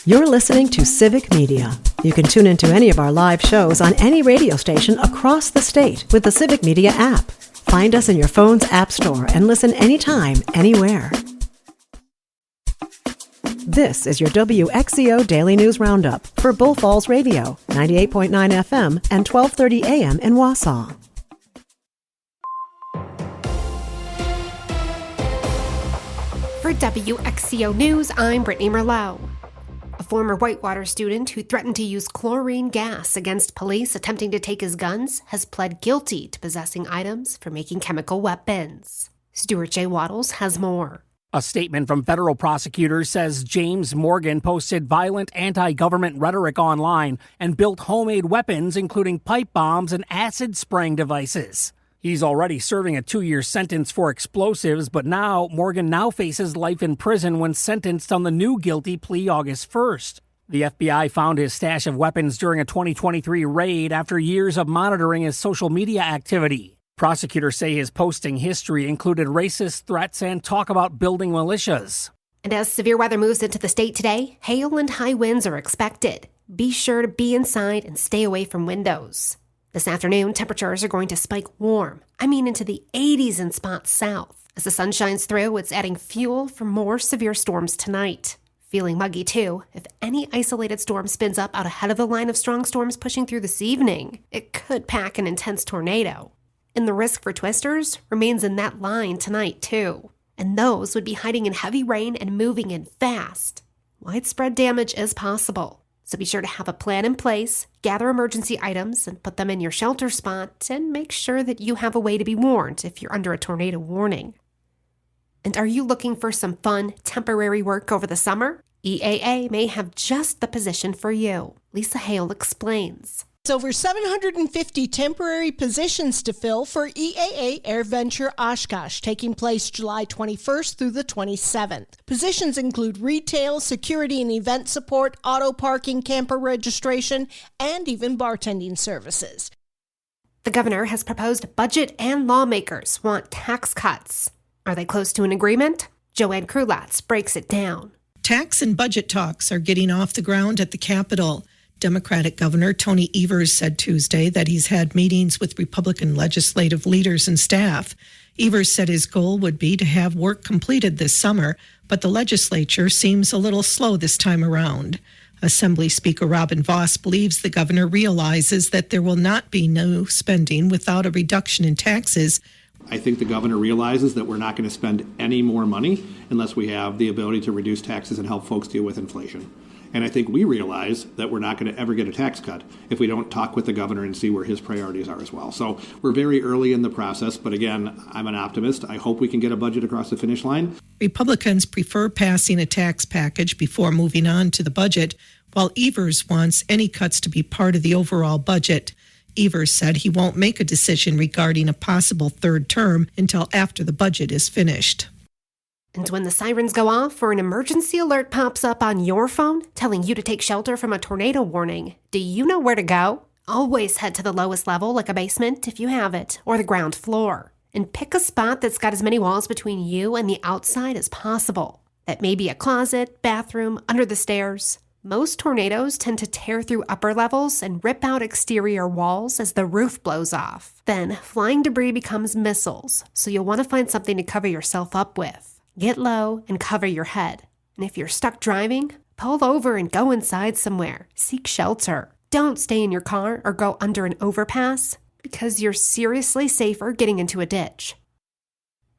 You're listening to Civic Media. You can tune into any of our live shows on any radio station across the state with the Civic Media app. Find us in your phone's app store and listen anytime, anywhere. This is your WXCO Daily News Roundup for Bull Falls Radio, 98.9 FM and 1230 AM in Wausau. For WXCO News, I'm Brittany Merlot. A former Whitewater student who threatened to use chlorine gas against police attempting to take his guns has pled guilty to possessing items for making chemical weapons. Stuart J. Waddles has more. A statement from federal prosecutors says James Morgan posted violent anti-government rhetoric online and built homemade weapons, including pipe bombs and acid-spraying devices. He's already serving a 2-year sentence for explosives, but Morgan faces life in prison when sentenced on the new guilty plea August 1st. The FBI found his stash of weapons during a 2023 raid after years of monitoring his social media activity. Prosecutors say his posting history included racist threats and talk about building militias. And as severe weather moves into the state today, hail and high winds are expected. Be sure to be inside and stay away from windows. This afternoon, temperatures are going to spike into the 80s in spots south. As the sun shines through, it's adding fuel for more severe storms tonight. Feeling muggy, too. If any isolated storm spins up out ahead of the line of strong storms pushing through this evening, it could pack an intense tornado. And the risk for twisters remains in that line tonight, too. And those would be hiding in heavy rain and moving in fast. Widespread damage is possible. So be sure to have a plan in place, gather emergency items, and put them in your shelter spot, and make sure that you have a way to be warned if you're under a tornado warning. And are you looking for some fun, temporary work over the summer? EAA may have just the position for you. Lisa Hale explains. Over 750 temporary positions to fill for EAA AirVenture Oshkosh, taking place July 21st through the 27th. Positions include retail, security and event support, auto parking, camper registration, and even bartending services. The governor has proposed budget and lawmakers want tax cuts. Are they close to an agreement? Joanne Krulatz breaks it down. Tax and budget talks are getting off the ground at the Capitol. Democratic Governor Tony Evers said Tuesday that he's had meetings with Republican legislative leaders and staff. Evers said his goal would be to have work completed this summer, but the legislature seems a little slow this time around. Assembly Speaker Robin Vos believes the governor realizes that there will not be no spending without a reduction in taxes. I think the governor realizes that we're not going to spend any more money unless we have the ability to reduce taxes and help folks deal with inflation. And I think we realize that we're not going to ever get a tax cut if we don't talk with the governor and see where his priorities are as well. So we're very early in the process, but again, I'm an optimist. I hope we can get a budget across the finish line. Republicans prefer passing a tax package before moving on to the budget, while Evers wants any cuts to be part of the overall budget. Evers said he won't make a decision regarding a possible third term until after the budget is finished. And when the sirens go off or an emergency alert pops up on your phone telling you to take shelter from a tornado warning, do you know where to go? Always head to the lowest level, like a basement if you have it, or the ground floor. And pick a spot that's got as many walls between you and the outside as possible. That may be a closet, bathroom, under the stairs. Most tornadoes tend to tear through upper levels and rip out exterior walls as the roof blows off. Then, flying debris becomes missiles, so you'll want to find something to cover yourself up with. Get low and cover your head. And if you're stuck driving, pull over and go inside somewhere. Seek shelter. Don't stay in your car or go under an overpass because you're seriously safer getting into a ditch.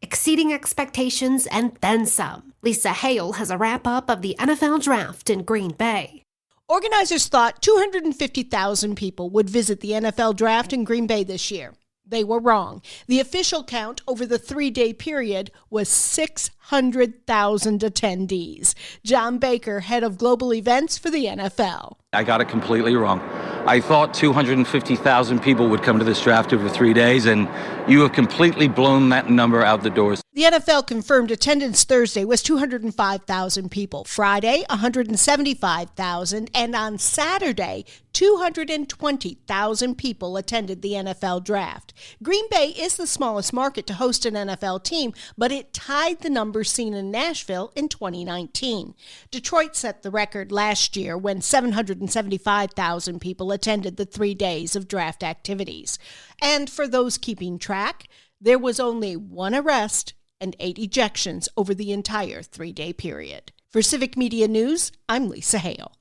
Exceeding expectations and then some. Lisa Hale has a wrap-up of the NFL Draft in Green Bay. Organizers thought 250,000 people would visit the NFL Draft in Green Bay this year. They were wrong. The official count over the 3-day period was 600,000 attendees. John Baker, head of global events for the NFL. I got it completely wrong. I thought 250,000 people would come to this draft over 3 days, and you have completely blown that number out the doors. The NFL confirmed attendance Thursday was 205,000 people, Friday 175,000, and on Saturday 220,000 people attended the NFL draft. Green Bay is the smallest market to host an NFL team, but it tied the numbers seen in Nashville in 2019. Detroit set the record last year when 775,000 people attended the 3 days of draft activities. And for those keeping track, there was only one arrest and 8 ejections over the entire 3-day period. For Civic Media News, I'm Lisa Hale.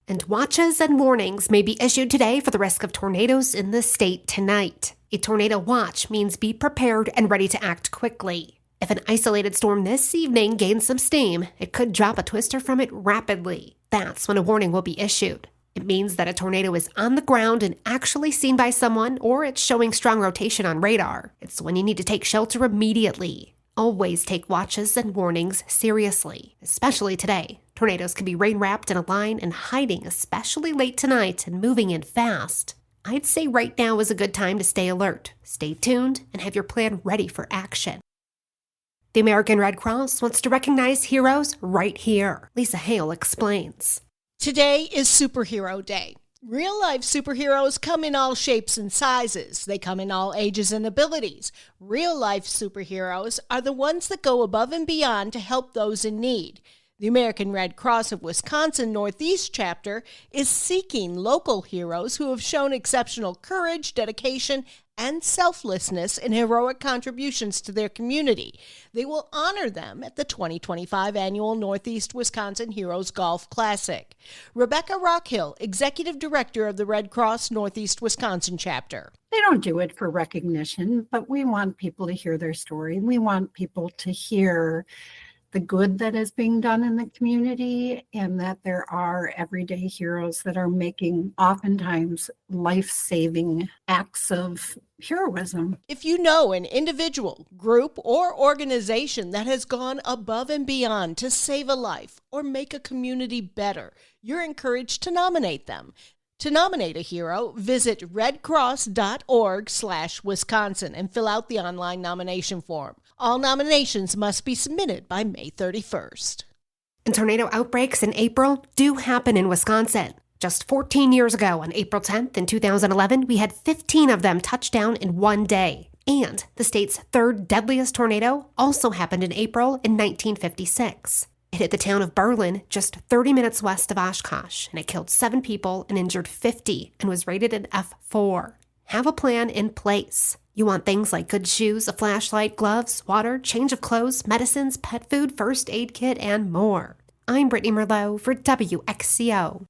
And watches and warnings may be issued today for the risk of tornadoes in the state tonight. A tornado watch means be prepared and ready to act quickly. If an isolated storm this evening gains some steam, it could drop a twister from it rapidly. That's when a warning will be issued. It means that a tornado is on the ground and actually seen by someone, or it's showing strong rotation on radar. It's when you need to take shelter immediately. Always take watches and warnings seriously, especially today. Tornadoes can be rain-wrapped in a line and hiding, especially late tonight and moving in fast. I'd say right now is a good time to stay alert, stay tuned, and have your plan ready for action. The American Red Cross wants to recognize heroes right here. Lisa Hale explains. Today is Superhero Day. Real-life superheroes come in all shapes and sizes. They come in all ages and abilities. Real-life superheroes are the ones that go above and beyond to help those in need. The American Red Cross of Wisconsin Northeast Chapter is seeking local heroes who have shown exceptional courage, dedication, and selflessness in heroic contributions to their community. They will honor them at the 2025 annual Northeast Wisconsin Heroes Golf Classic. Rebecca Rockhill, Executive Director of the Red Cross Northeast Wisconsin Chapter. They don't do it for recognition, but we want people to hear their story. We want people to hear the good that is being done in the community, and that there are everyday heroes that are making oftentimes life-saving acts of heroism. If you know an individual, group, or organization that has gone above and beyond to save a life or make a community better, you're encouraged to nominate them. To nominate a hero, visit redcross.org/Wisconsin and fill out the online nomination form. All nominations must be submitted by May 31st. And tornado outbreaks in April do happen in Wisconsin. Just 14 years ago, on April 10th in 2011, we had 15 of them touch down in one day. And the state's third deadliest tornado also happened in April in 1956. It hit the town of Berlin, just 30 minutes west of Oshkosh, and it killed 7 people and injured 50 and was rated an F4. Have a plan in place. You want things like good shoes, a flashlight, gloves, water, change of clothes, medicines, pet food, first aid kit, and more. I'm Brittany Merlot for WXCO.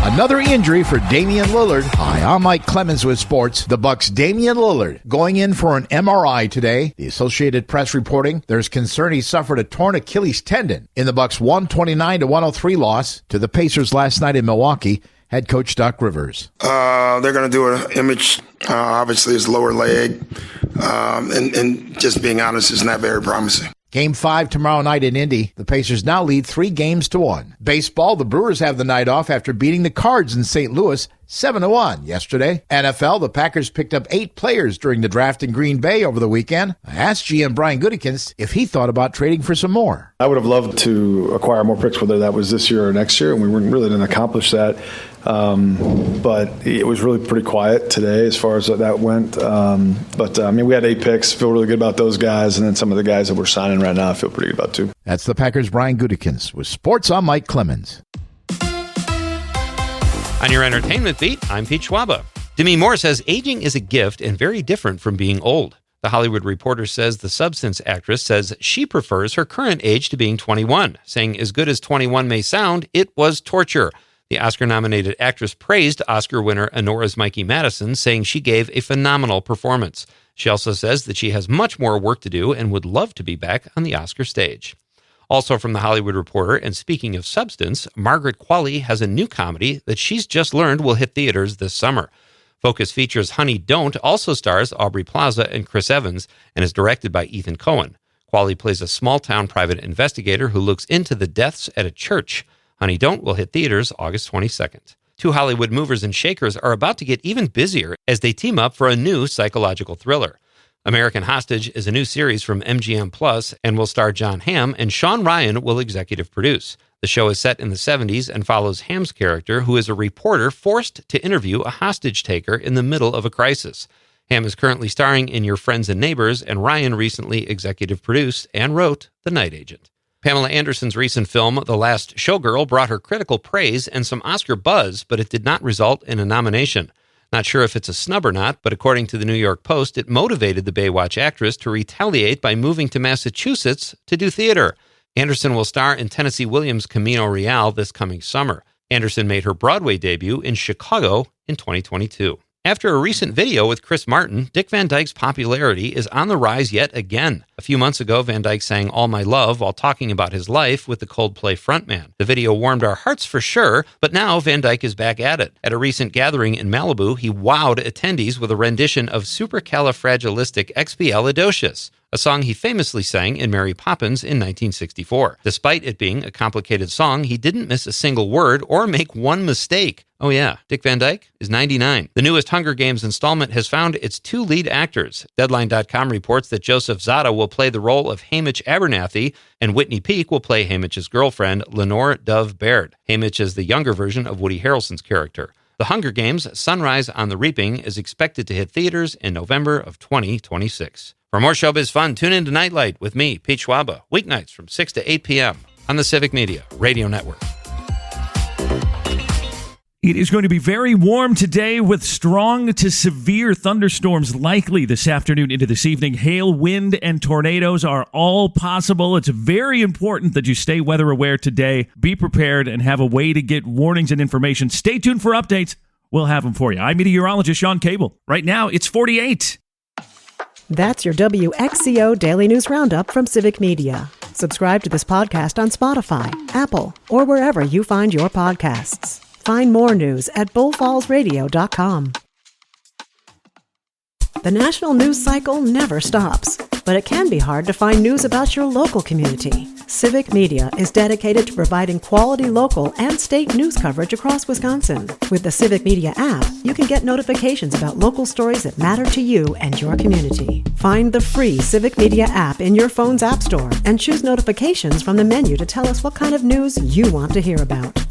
Another injury for Damian Lillard. Hi, I'm Mike Clemens with sports. The Bucks' Damian Lillard going in for an MRI today. The Associated Press reporting there's concern he suffered a torn Achilles tendon in the Bucks' 129-103 loss to the Pacers last night in Milwaukee. Head coach Doc Rivers. They're going to do an image, obviously his lower leg, and just being honest, is not very promising. Game 5 tomorrow night in Indy. The Pacers now lead 3-1. Baseball, the Brewers have the night off after beating the Cards in St. Louis 7-1 yesterday. NFL, the Packers picked up 8 players during the draft in Green Bay over the weekend. I asked GM Brian Gutekunst if he thought about trading for some more. I would have loved to acquire more picks, whether that was this year or next year, and we really didn't accomplish that. But it was really pretty quiet today as far as that went. We had 8 picks. Feel really good about those guys, and then some of the guys that we're signing right now I feel pretty good about too. That's the Packers' Brian Gutekunst with Sports. I'm Mike Clemens. On your entertainment beat, I'm Pete Schwaba. Demi Moore says aging is a gift and very different from being old. The Hollywood Reporter says the Substance actress says she prefers her current age to being 21, saying as good as 21 may sound, it was torture. The Oscar-nominated actress praised Oscar winner Honora's Mikey Madison, saying she gave a phenomenal performance. She also says that she has much more work to do and would love to be back on the Oscar stage. Also from the Hollywood Reporter, and speaking of Substance, Margaret Qualley has a new comedy that she's just learned will hit theaters this summer. Focus features Honey Don't also stars Aubrey Plaza and Chris Evans and is directed by Ethan Coen. Qualley plays a small-town private investigator who looks into the deaths at a church. Honey Don't will hit theaters August 22nd. 2 Hollywood movers and shakers are about to get even busier as they team up for a new psychological thriller. American Hostage is a new series from MGM Plus and will star John Hamm, and Sean Ryan will executive produce. The show is set in the 70s and follows Hamm's character, who is a reporter forced to interview a hostage taker in the middle of a crisis. Hamm is currently starring in Your Friends and Neighbors, and Ryan recently executive produced and wrote The Night Agent. Pamela Anderson's recent film, The Last Showgirl, brought her critical praise and some Oscar buzz, but it did not result in a nomination. Not sure if it's a snub or not, but according to the New York Post, it motivated the Baywatch actress to retaliate by moving to Massachusetts to do theater. Anderson will star in Tennessee Williams' Camino Real this coming summer. Anderson made her Broadway debut in Chicago in 2022. After a recent video with Chris Martin, Dick Van Dyke's popularity is on the rise yet again. A few months ago, Van Dyke sang All My Love while talking about his life with the Coldplay frontman. The video warmed our hearts for sure, but now Van Dyke is back at it. At a recent gathering in Malibu, he wowed attendees with a rendition of Supercalifragilisticexpialidocious, a song he famously sang in Mary Poppins in 1964. Despite it being a complicated song, he didn't miss a single word or make one mistake. Oh yeah, Dick Van Dyke is 99. The newest Hunger Games installment has found its two lead actors. Deadline.com reports that Joseph Zada will play the role of Haymitch Abernathy, and Whitney Peake will play Haymitch's girlfriend, Lenore Dove Baird. Haymitch is the younger version of Woody Harrelson's character. The Hunger Games, Sunrise on the Reaping, is expected to hit theaters in November of 2026. For more showbiz fun, tune in to Nightlight with me, Pete Schwaba, weeknights from 6 to 8 p.m. on the Civic Media Radio Network. It is going to be very warm today with strong to severe thunderstorms likely this afternoon into this evening. Hail, wind, and tornadoes are all possible. It's very important that you stay weather aware today. Be prepared and have a way to get warnings and information. Stay tuned for updates. We'll have them for you. I'm meteorologist Sean Cable. Right now, it's 48. That's your WXCO Daily News Roundup from Civic Media. Subscribe to this podcast on Spotify, Apple, or wherever you find your podcasts. Find more news at bullfallsradio.com. The national news cycle never stops, but it can be hard to find news about your local community. Civic Media is dedicated to providing quality local and state news coverage across Wisconsin. With the Civic Media app, you can get notifications about local stories that matter to you and your community. Find the free Civic Media app in your phone's app store and choose notifications from the menu to tell us what kind of news you want to hear about.